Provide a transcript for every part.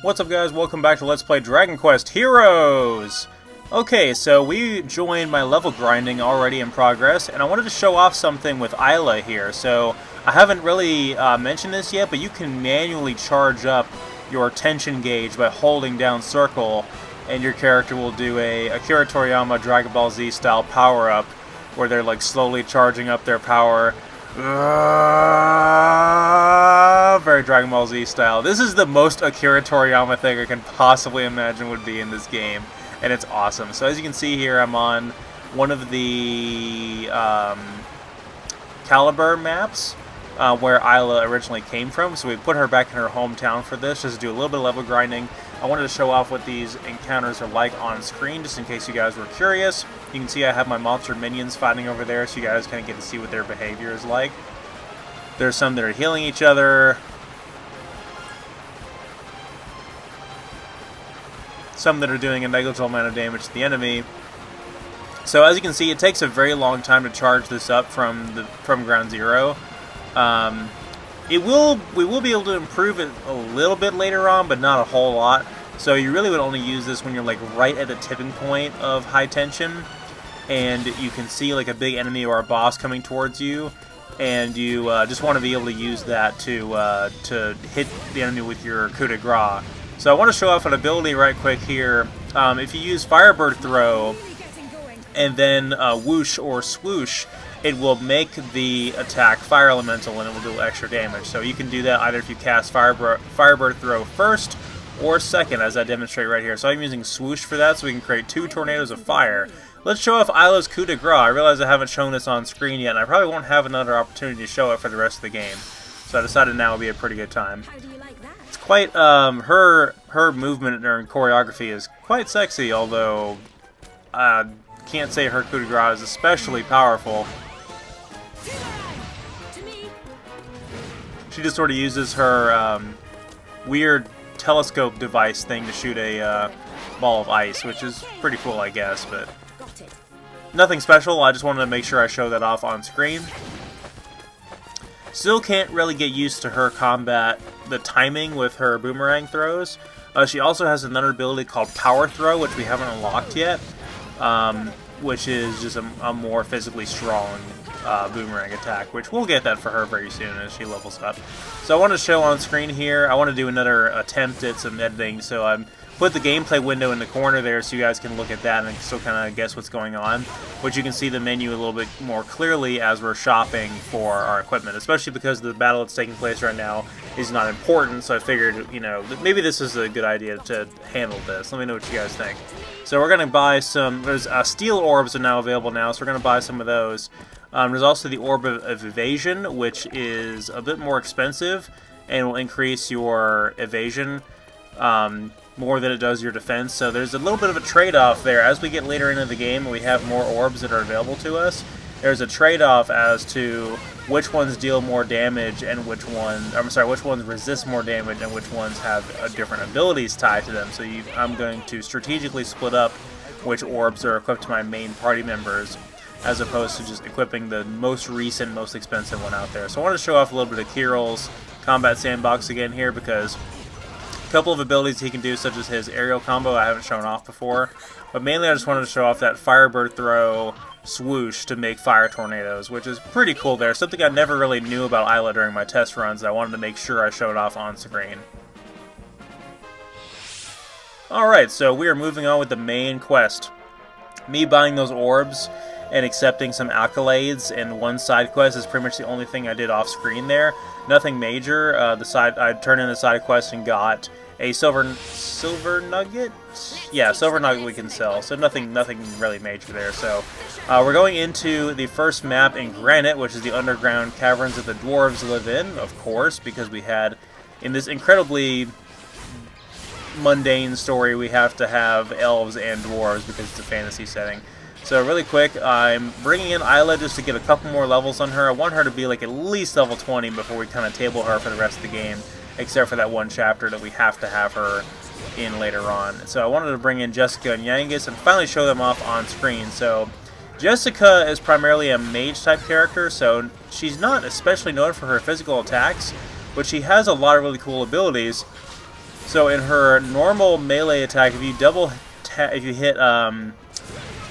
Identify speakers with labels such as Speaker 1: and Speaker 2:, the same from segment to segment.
Speaker 1: What's up, guys? Welcome back to Let's Play Dragon Quest Heroes! Okay, so we joined my level grinding already in progress, and I wanted to show off something with Isla here. So, I haven't really mentioned this yet, but you can manually charge up your tension gauge by holding down circle, and your character will do a Akira Toriyama Dragon Ball Z style power-up, where they're like slowly charging up their power. Very Dragon Ball Z style. This is the most Akira Toriyama thing I can possibly imagine would be in this game, and it's awesome. So as you can see here, I'm on one of the Caliber maps where Isla originally came from, so we put her back in her hometown for this, just to do a little bit of level grinding. I wanted to show off what these encounters are like on screen, just in case you guys were curious. You can see I have my monster minions fighting over there, so you guys kind of get to see what their behavior is like. There's some that are healing each other. Some that are doing a negligible amount of damage to the enemy. So as you can see, it takes a very long time to charge this up from ground zero. We will be able to improve it a little bit later on, but not a whole lot. So you really would only use this when you're like right at the tipping point of high tension, and you can see like a big enemy or a boss coming towards you, and you just want to be able to use that to hit the enemy with your coup de grace. So I want to show off an ability right quick here. If you use Firebird Throw and then Whoosh or Swoosh, it will make the attack Fire Elemental and it will do extra damage. So you can do that either if you cast Firebird Throw first or second, as I demonstrate right here. So I'm using Swoosh for that, so we can create 2 tornadoes of fire. Let's show off Isla's coup de grace. I realize I haven't shown this on screen yet, and I probably won't have another opportunity to show it for the rest of the game. So I decided now would be a pretty good time. It's quite, her movement and choreography is quite sexy, although I can't say her coup de grace is especially powerful. She just sort of uses her weird telescope device thing to shoot a ball of ice, which is pretty cool, I guess, but nothing special. I just wanted to make sure I show that off on screen. Still can't really get used to her combat, the timing with her boomerang throws. She also has another ability called Power Throw, which we haven't unlocked yet, which is just a more physically strong boomerang attack, which we'll get that for her very soon as she levels up. So I want to show on screen here, I want to do another attempt at some editing, so I'm put the gameplay window in the corner there so you guys can look at that and still kind of guess what's going on. Which you can see the menu a little bit more clearly as we're shopping for our equipment, especially because the battle that's taking place right now is not important, so I figured, you know, maybe this is a good idea to handle this. Let me know what you guys think. So we're going to buy some, there's steel orbs are now available now, so we're going to buy some of those. There's also the Orb of Evasion, which is a bit more expensive and will increase your evasion more than it does your defense. So there's a little bit of a trade-off there. As we get later into the game and we have more orbs that are available to us, there's a trade-off as to which ones deal more damage and which ones resist more damage and which ones have different abilities tied to them. So I'm going to strategically split up which orbs are equipped to my main party members, as opposed to just equipping the most recent, most expensive one out there. So I want to show off a little bit of Kirill's Combat Sandbox again here, because a couple of abilities he can do, such as his aerial combo, I haven't shown off before. But mainly I just wanted to show off that Firebird Throw Swoosh to make fire tornadoes, which is pretty cool there. Something I never really knew about Isla during my test runs that I wanted to make sure I showed off on screen. Alright, so we are moving on with the main quest. Me buying those orbs and accepting some accolades and one side quest is pretty much the only thing I did off screen there. Nothing major. I turned in the side quest and got a silver nugget. Yeah, silver nugget we can sell. So nothing really major there. So we're going into the first map in Granite, which is the underground caverns that the dwarves live in, of course, because we had in this incredibly mundane story we have to have elves and dwarves because it's a fantasy setting. So really quick, I'm bringing in Isla just to get a couple more levels on her. I want her to be like at least level 20 before we kind of table her for the rest of the game, except for that one chapter that we have to have her in later on. So I wanted to bring in Jessica and Yangus and finally show them off on screen. So Jessica is primarily a mage type character, so she's not especially known for her physical attacks, but she has a lot of really cool abilities. So in her normal melee attack, if you hit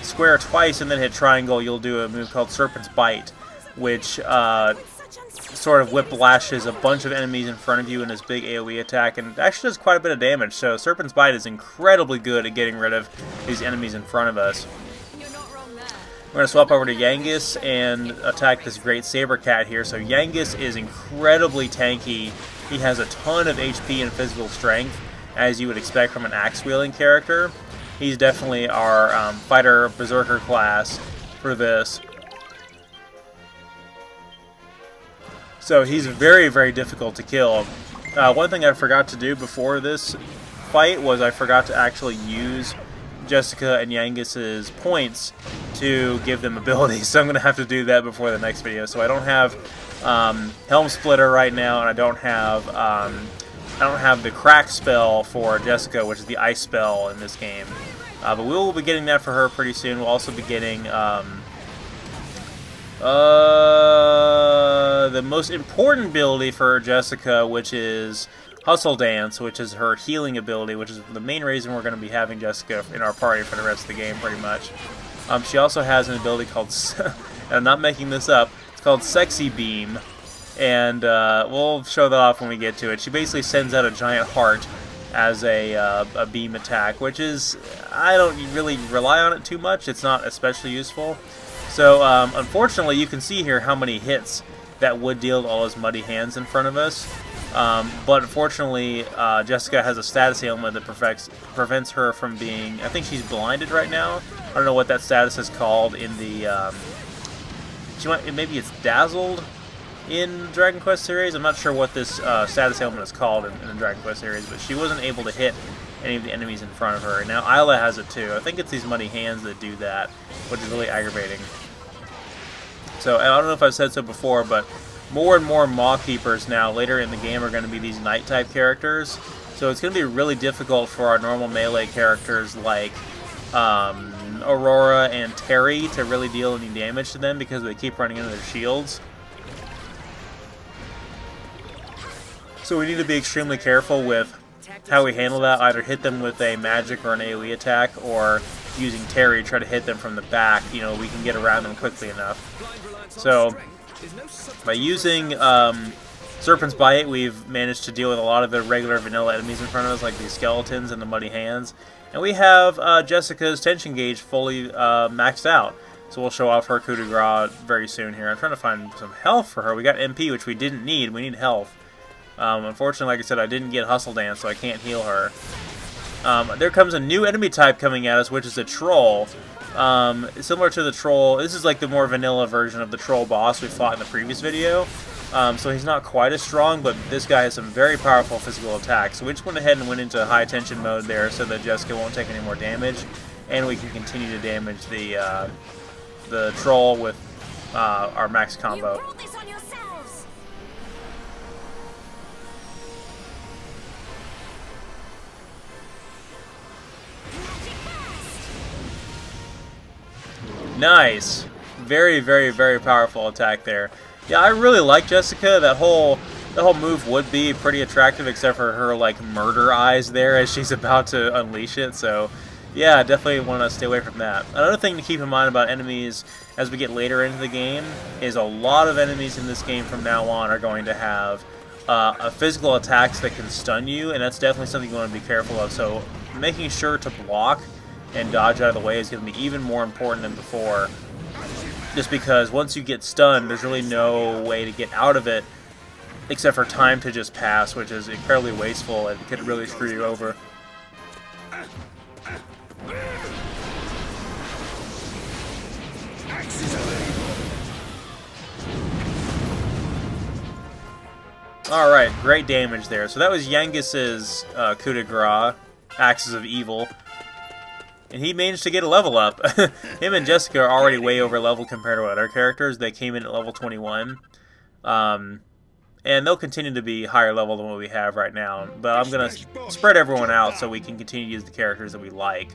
Speaker 1: square twice and then hit triangle, you'll do a move called Serpent's Bite, which sort of whiplashes a bunch of enemies in front of you in this big AoE attack, and actually does quite a bit of damage. So Serpent's Bite is incredibly good at getting rid of these enemies in front of us. We're going to swap over to Yangus and attack this great Saber Cat here. So Yangus is incredibly tanky. He has a ton of HP and physical strength, as you would expect from an axe-wielding character. He's definitely our fighter berserker class for this. So he's very, very difficult to kill. One thing I forgot to do before this fight was I forgot to actually use Jessica and Yangus's points to give them abilities, so I'm going to have to do that before the next video. So I don't have Helm Splitter right now, and I don't have the Crack spell for Jessica, which is the ice spell in this game. But we will be getting that for her pretty soon. We'll also be getting the most important ability for Jessica, which is Hustle Dance, which is her healing ability, which is the main reason we're going to be having Jessica in our party for the rest of the game, pretty much. She also has an ability called, and I'm not making this up, it's called Sexy Beam, and we'll show that off when we get to it. She basically sends out a giant heart as a beam attack, which is, I don't really rely on it too much. It's not especially useful. So, unfortunately, you can see here how many hits that would deal to all those muddy hands in front of us. But unfortunately, Jessica has a status ailment that prevents her from being... I think she's blinded right now. I don't know what that status is called in the... maybe it's dazzled in Dragon Quest series. I'm not sure what this status ailment is called in the Dragon Quest series, but she wasn't able to hit any of the enemies in front of her. And now Isla has it too. I think it's these muddy hands that do that, which is really aggravating. So, I don't know if I've said so before, but more and more Maw Keepers now later in the game are going to be these Knight-type characters. So it's going to be really difficult for our normal melee characters like Aurora and Terry to really deal any damage to them because they keep running into their shields. So we need to be extremely careful with how we handle that. Either hit them with a magic or an AoE attack, or using Terry to try to hit them from the back. You know, we can get around them quickly enough. So by using Serpent's Bite, we've managed to deal with a lot of the regular vanilla enemies in front of us, like these skeletons and the muddy hands. And we have Jessica's tension gauge fully maxed out. So we'll show off her coup de grace very soon here. I'm trying to find some health for her. We got MP, which we didn't need. We need health. Unfortunately, like I said, I didn't get Hustle Dance, so I can't heal her. There comes a new enemy type coming at us, which is a troll. Similar to the troll, this is like the more vanilla version of the troll boss we fought in the previous video. So he's not quite as strong, but this guy has some very powerful physical attacks. So we just went ahead and went into high tension mode there so that Jessica won't take any more damage, and we can continue to damage the troll with our max combo. Nice. Very, very, very powerful attack there. Yeah, I really like Jessica. That whole move would be pretty attractive, except for her like murder eyes there as she's about to unleash it. So, yeah, definitely want to stay away from that. Another thing to keep in mind about enemies as we get later into the game is a lot of enemies in this game from now on are going to have physical attacks that can stun you, and that's definitely something you want to be careful of. So, making sure to block and dodge out of the way is going to be even more important than before. Just because once you get stunned, there's really no way to get out of it except for time to just pass, which is incredibly wasteful and could really screw you over. Alright, great damage there. So that was Yangus's coup de grace, Axes of Evil. And he managed to get a level up. Him and Jessica are already way over level compared to other characters. They came in at level 21. And they'll continue to be higher level than what we have right now. But I'm going to spread everyone out so we can continue to use the characters that we like.